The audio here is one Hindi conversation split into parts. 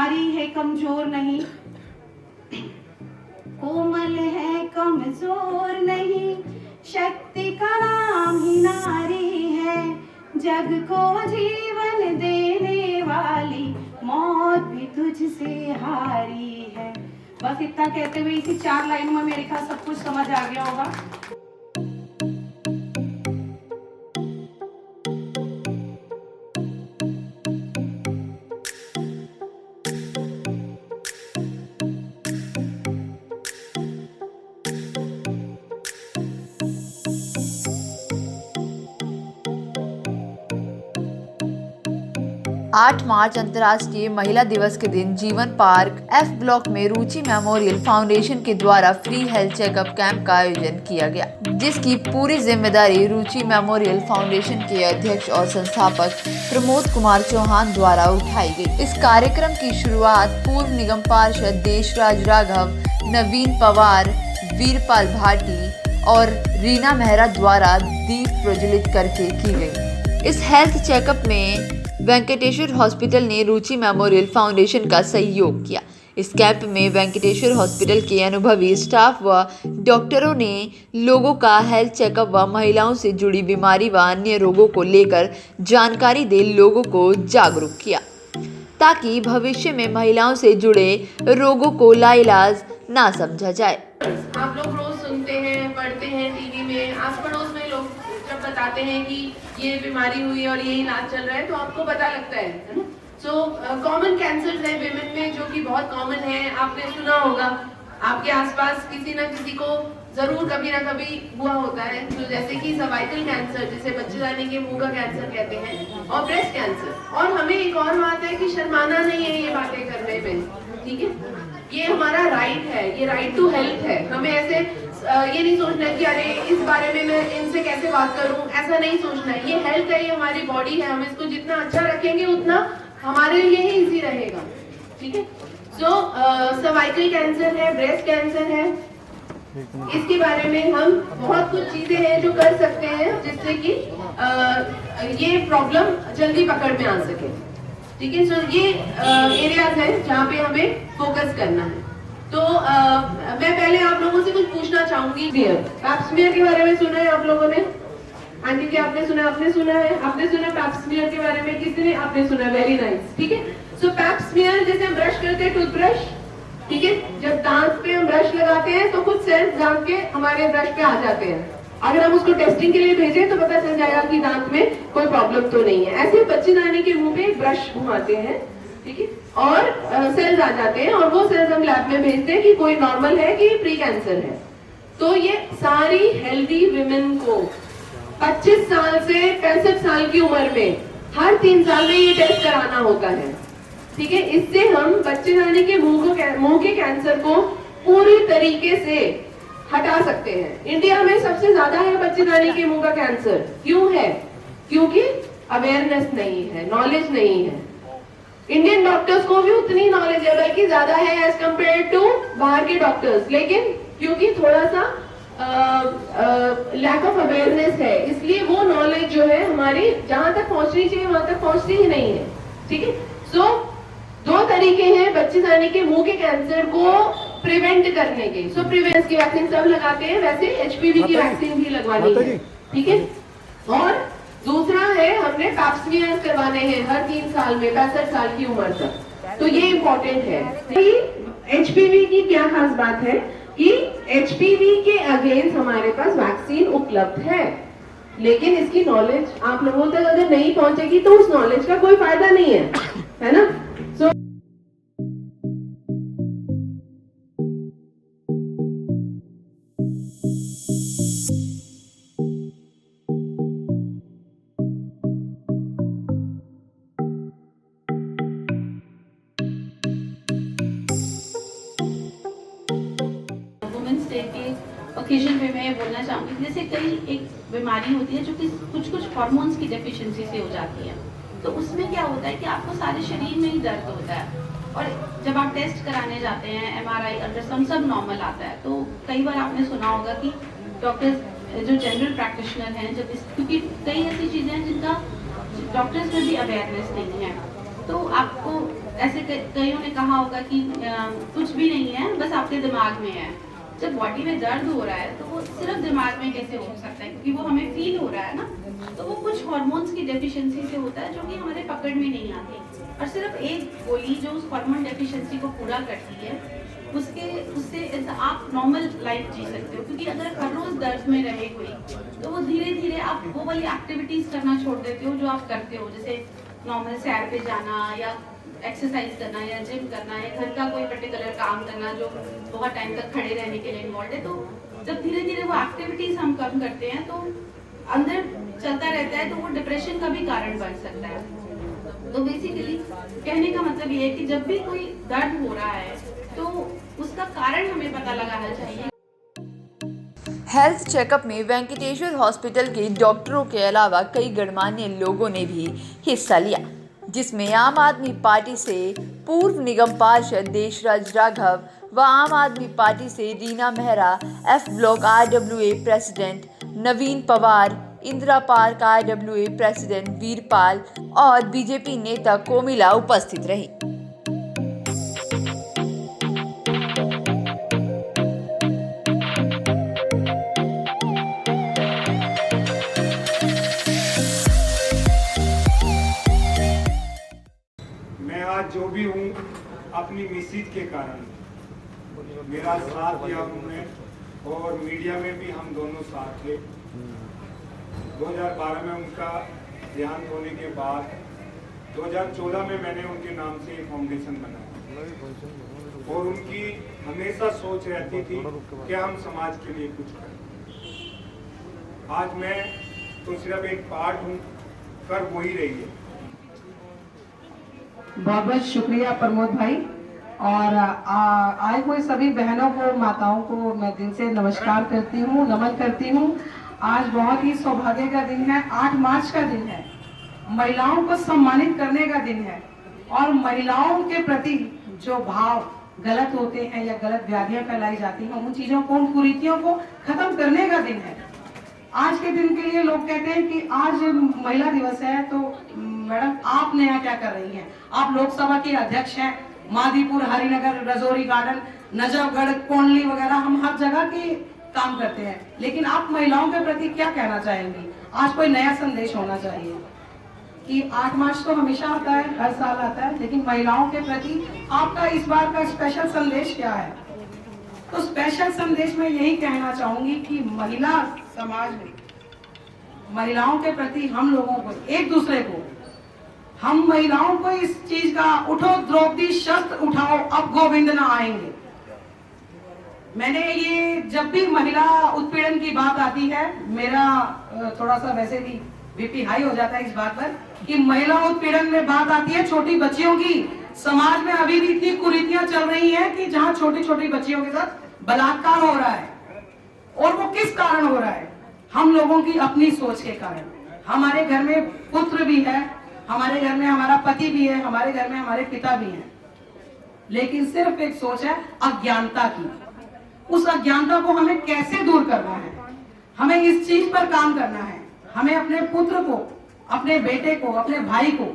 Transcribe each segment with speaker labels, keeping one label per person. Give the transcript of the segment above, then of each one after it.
Speaker 1: नारी है कमजोर नहीं, कोमल है कमजोर नहीं, शक्ति का नाम ही नारी है, जग को जीवन देने वाली, मौत भी तुझसे हारी है। बस इतना कहते हुए इसी 4 लाइनों में मेरे ख्याल सब कुछ समझ आ गया होगा।
Speaker 2: 8 मार्च अंतर्राष्ट्रीय महिला दिवस के दिन जीवन पार्क एफ ब्लॉक में रुचि मेमोरियल फाउंडेशन के द्वारा फ्री हेल्थ चेकअप कैंप का आयोजन किया गया, जिसकी पूरी जिम्मेदारी रुचि मेमोरियल फाउंडेशन के अध्यक्ष और संस्थापक प्रमोद कुमार चौहान द्वारा उठाई गई। इस कार्यक्रम की शुरुआत पूर्व निगम पार्षद देशराज राघव, नवीन पवार, वीरपाल भाटी और रीना मेहरा द्वारा दीप प्रज्वलित करके की गई। इस हेल्थ चेकअप में वेंकटेश्वर हॉस्पिटल ने रुचि मेमोरियल फाउंडेशन का सहयोग किया। इस कैंप में वेंकटेश्वर हॉस्पिटल के अनुभवी स्टाफ व डॉक्टरों ने लोगों का हेल्थ चेकअप व महिलाओं से जुड़ी बीमारी व अन्य रोगों को लेकर जानकारी दे लोगों को जागरूक किया, ताकि भविष्य में महिलाओं से जुड़े रोगों को लाइलाज ना समझा जाए।
Speaker 3: आप लोग रोज सुनते हैं, पढ़ते हैं टीवी में, आस पड़ोस में लोग जब बताते हैं कि ये बीमारी हुई और ये इलाज चल रहा है तो आपको पता लगता है ना। सो कॉमन कैंसर्स है विमेन में जो कि बहुत कॉमन है, आपने सुना होगा, आपके आसपास किसी ना किसी को जरूर कभी ना कभी हुआ होता है। तो जैसे कि सर्वाइकल कैंसर, जिसे बच्चेदानी के मुंह का कैंसर कहते हैं, और ब्रेस्ट कैंसर। और हमें एक और बात है कि शर्माना नहीं है ये बातें करने में, ठीक है। ये हमारा राइट है, ये राइट टू हेल्थ है। हमें ऐसे ये नहीं सोचना है कि अरे इस बारे में मैं इनसे कैसे बात करूं, ऐसा नहीं सोचना है। ये हेल्थ है, ये हमारी बॉडी है, हम इसको जितना अच्छा रखेंगे उतना हमारे लिए ही इजी रहेगा, ठीक है। सो सर्वाइकल कैंसर है, ब्रेस्ट कैंसर है, इसके बारे में हम बहुत कुछ चीजें हैं जो कर सकते हैं जिससे कि ये प्रॉब्लम जल्दी पकड़ में आ सके, ठीक है। सो ये एरियाज हैं जहाँ पे हमें फोकस करना है। तो मैं पहले आप लोगों से कुछ पूछना चाहूंगी। पैप स्मीयर के बारे में सुना है आप लोगों ने? आंटी जी आपने सुना? आपने सुना है? आपने सुना पैप स्मीयर के बारे में? किसने? आपने सुना? वेरी नाइस, ठीक है। सो पैप स्मीयर जैसे हम ब्रश करते हैं, टूथब्रश, ठीक है, जब दांत पे हम ब्रश लगाते हैं तो कुछ सेल्स दांत के हमारे ब्रश पे आ जाते हैं। अगर हम उसको टेस्टिंग के लिए भेजें तो पता चल जाएगा कि दांत में कोई प्रॉब्लम तो नहीं है। ऐसे बच्चेदानी के मुंह पे ब्रश घुमाते हैं, ठीक है, और सेल्स आ जाते हैं और वो सेल्स हम लैब में भेजते हैं कि कोई नॉर्मल है कि प्री कैंसर है। तो ये सारी हेल्दी विमेन को 25 साल से 65 साल की उम्र में हर 3 साल में ये टेस्ट कराना होता है, ठीक है। इससे हम बच्चेदानी के मुंह के कैंसर को पूरी तरीके से हटा सकते हैं। इंडिया में सबसे ज्यादा है बच्चेदानी के मुंह का कैंसर। क्यों है? क्योंकि अवेयरनेस नहीं है, नॉलेज नहीं है। इंडियन डॉक्टर्स को भी उतनी नॉलेज है, बल्कि ज्यादा है एज कम्पेयर टू बाहर के डॉक्टर्स, लेकिन क्योंकि थोड़ा सा लैक ऑफ अवेयरनेस है, इसलिए वो नॉलेज जो है हमारी जहां तक पहुंचनी चाहिए वहां तक पहुंचती ही नहीं है, ठीक है। सो 2 तरीके हैं बच्चेदानी के मुंह के कैंसर को प्रिवेंट करने के। सो प्रिवेंस की वैक्सीन सब लगाते हैं, वैसे एचपीवी की वैक्सीन भी लगवानी है, ठीक है। और दूसरा है हमने पैप स्मीयर करवाने हैं हर 3 साल में 65 साल की उम्र तक, तो ये इम्पोर्टेंट है। एचपीवी की क्या खास बात है कि एचपीवी के अगेंस्ट हमारे पास वैक्सीन उपलब्ध है, लेकिन इसकी नॉलेज आप लोगों तक अगर नहीं पहुंचेगी तो उस नॉलेज का कोई फायदा नहीं है ना। सो
Speaker 1: ओकेजन पे मैं बोलना चाहूँगी, जैसे कई एक बीमारी होती है जो कि कुछ हार्मोन्स की डेफिशिएंसी से हो जाती है, तो उसमें क्या होता है कि आपको सारे शरीर में ही दर्द होता है, और जब आप टेस्ट कराने जाते हैं, एमआरआई, अल्ट्रासाउंड सब नॉर्मल आता है, तो कई बार आपने सुना होगा कि डॉक्टर्स जो जनरल प्रैक्टिशनर हैं, जब क्योंकि कई ऐसी चीज़ें हैं जिनका डॉक्टर्स में भी अवेयरनेस नहीं है, तो आपको ऐसे कईयों ने कहा होगा कि कुछ भी नहीं है, बस आपके दिमाग में है। जब बॉडी में दर्द हो रहा है तो वो सिर्फ दिमाग में कैसे हो सकता है, क्योंकि वो हमें फील हो रहा है ना, तो वो कुछ हार्मोन्स की डेफिशिएंसी से होता है जो कि हमारे पकड़ में नहीं आती। और सिर्फ एक गोली जो उस हार्मोन डेफिशिएंसी को पूरा करती है, उससे आप नॉर्मल लाइफ जी सकते हो। क्योंकि अगर हर रोज दर्द में रहे कोई, तो वो धीरे धीरे आप वो वाली एक्टिविटीज करना छोड़ देते हो जो आप करते हो, जैसे नॉर्मल सैर पे जाना या एक्सरसाइज करना या जिम करना या घर का कोई पर्टिकुलर काम करना जो बहुत टाइम तक खड़े रहने के लिए इन्वॉल्व है। तो जब धीरे धीरे वो एक्टिविटीज हम कम करते हैं तो अंदर चलता रहता है, तो वो डिप्रेशन का भी कारण बन सकता है। तो बेसिकली कहने का मतलब ये है कि जब भी कोई दर्द हो रहा है तो उसका कारण हमें पता लगाना चाहिए।
Speaker 2: हेल्थ चेकअप में वेंकटेश्वर हॉस्पिटल के डॉक्टरों के अलावा कई गणमान्य लोगों ने भी हिस्सा लिया, जिसमें आम आदमी पार्टी से पूर्व निगम पार्षद देशराज राघव व आम आदमी पार्टी से Rina Mehra, F block RWA president Naveen Pawar, Indira park RWA president Veerpal और बीजेपी नेता कोमिला उपस्थित रही।
Speaker 4: मैं आज जो भी हूँ अपनी मिसेज के कारण, मेरा साथ दिया उन्होंने और मीडिया में भी हम दोनों साथ थे। 2012 में उनका देहांत होने के बाद 2014 में मैंने उनके नाम से एक फाउंडेशन बनाया और उनकी हमेशा सोच रहती थी कि हम समाज के लिए कुछ करें। आज मैं तो सिर्फ एक पार्ट हूँ, कर वही रही है।
Speaker 5: बहुत बहुत शुक्रिया प्रमोद भाई। और आए हुए सभी बहनों को, माताओं को मैं दिल से नमस्कार करती हूँ, नमन करती हूँ। आज बहुत ही सौभाग्य का दिन है, 8 मार्च का दिन है, महिलाओं को सम्मानित करने का दिन है और महिलाओं के प्रति जो भाव गलत होते हैं या गलत व्याधियां फैलाई जाती हैं, उन चीजों को, उन कुरीतियों को खत्म करने का दिन है। आज के दिन के लिए लोग कहते हैं कि आज महिला दिवस है, तो मैडम आप नया क्या कर रही हैं? आप लोकसभा के अध्यक्ष हैं, मादीपुर, हरिनगर, रजौरी गार्डन, नजफगढ़, कोंडली वगैरह हम हर जगह के काम करते हैं, लेकिन आप महिलाओं के प्रति क्या कहना चाहेंगी? आज कोई नया संदेश होना चाहिए कि 8 मार्च तो हमेशा आता है, हर साल आता है, लेकिन महिलाओं के प्रति आपका इस बार का स्पेशल संदेश क्या है? तो स्पेशल संदेश में यही कहना चाहूंगी कि महिला समाज में महिलाओं के प्रति हम लोगों को, एक दूसरे को, हम महिलाओं को इस चीज का, उठो द्रौपदी शस्त्र उठाओ, अब गोविंद न आएंगे। मैंने ये, जब भी महिला उत्पीड़न की बात आती है, मेरा थोड़ा सा वैसे भी बीपी हाई हो जाता है इस बात पर कि महिला उत्पीड़न में बात आती है छोटी बच्चियों की। समाज में अभी भी इतनी कुरीतियां चल रही हैं कि जहां छोटी छोटी बच्चियों के साथ बलात्कार हो रहा है, और वो किस कारण हो रहा है? हम लोगों की अपनी सोच के कारण। हमारे घर में पुत्र भी है, हमारे घर में हमारा पति भी है, हमारे घर में हमारे पिता भी हैं, लेकिन सिर्फ एक सोच है अज्ञानता की। उस अज्ञानता को हमें कैसे दूर करना है? हमें इस चीज पर काम करना है। हमें अपने पुत्र को, अपने बेटे को, अपने भाई को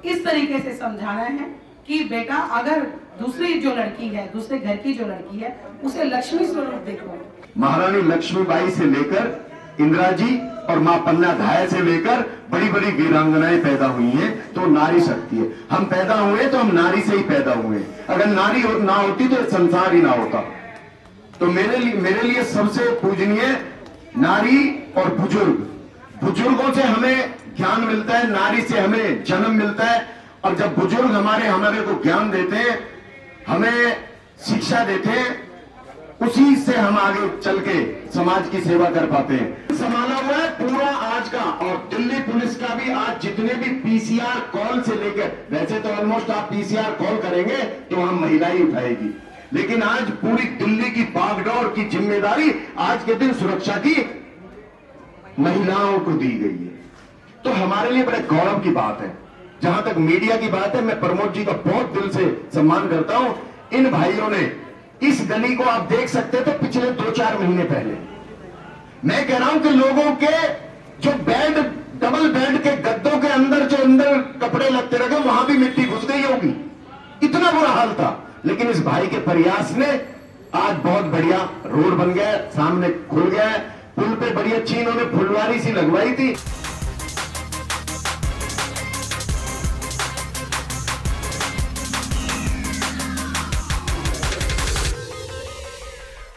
Speaker 5: इस तरीके से समझाना है कि बेटा, अगर दूसरी जो लड़की है, दूसरे घर की जो लड़की है, उसे लक्ष्मी स्वरूप देखो।
Speaker 6: महारानी लक्ष्मीबाई से लेकर इंदिरा जी और माँ पन्ना धाय से लेकर बड़ी बड़ी वीरांगनाएं पैदा हुई हैं, तो नारी शक्ति है। हम पैदा हुए तो हम नारी से ही पैदा हुए। अगर नारी ना होती तो संसार ही ना होता। तो मेरे लिए सबसे पूजनीय नारी और बुजुर्ग। बुजुर्गों से हमें ज्ञान मिलता है, नारी से हमें जन्म मिलता है, और जब बुजुर्ग हमारे को ज्ञान देते हैं, हमें शिक्षा देते हैं, उसी से हम आगे चल के समाज की सेवा कर पाते हैं। संभाला हुआ है पूरा आज का, और दिल्ली पुलिस का भी आज जितने भी PCR कॉल से लेकर, वैसे तो ऑलमोस्ट आप PCR कॉल करेंगे तो हम महिला ही उठाएगी, लेकिन आज पूरी दिल्ली की बागडोर की जिम्मेदारी आज के दिन सुरक्षा की महिलाओं को दी गई है। तो हमारे लिए बड़े गौरव की बात है। जहां तक मीडिया की बात है, मैं प्रमोद जी का बहुत दिल से सम्मान करता हूं। इन भाइयों ने इस गली को आप देख सकते थे पिछले 2-4 महीने पहले। मैं कह रहा हूं कि लोगों के जो बेड, डबल बेड के गद्दों के अंदर जो अंदर कपड़े लगते रखे, वहां भी मिट्टी घुस गई होगी। लेकिन इस भाई के प्रयास ने आज बहुत बढ़िया रोड बन गया है, सामने खुल गया है। पुल पे बड़ी अच्छी इन्होंने फुलवारी सी लगवाई थी।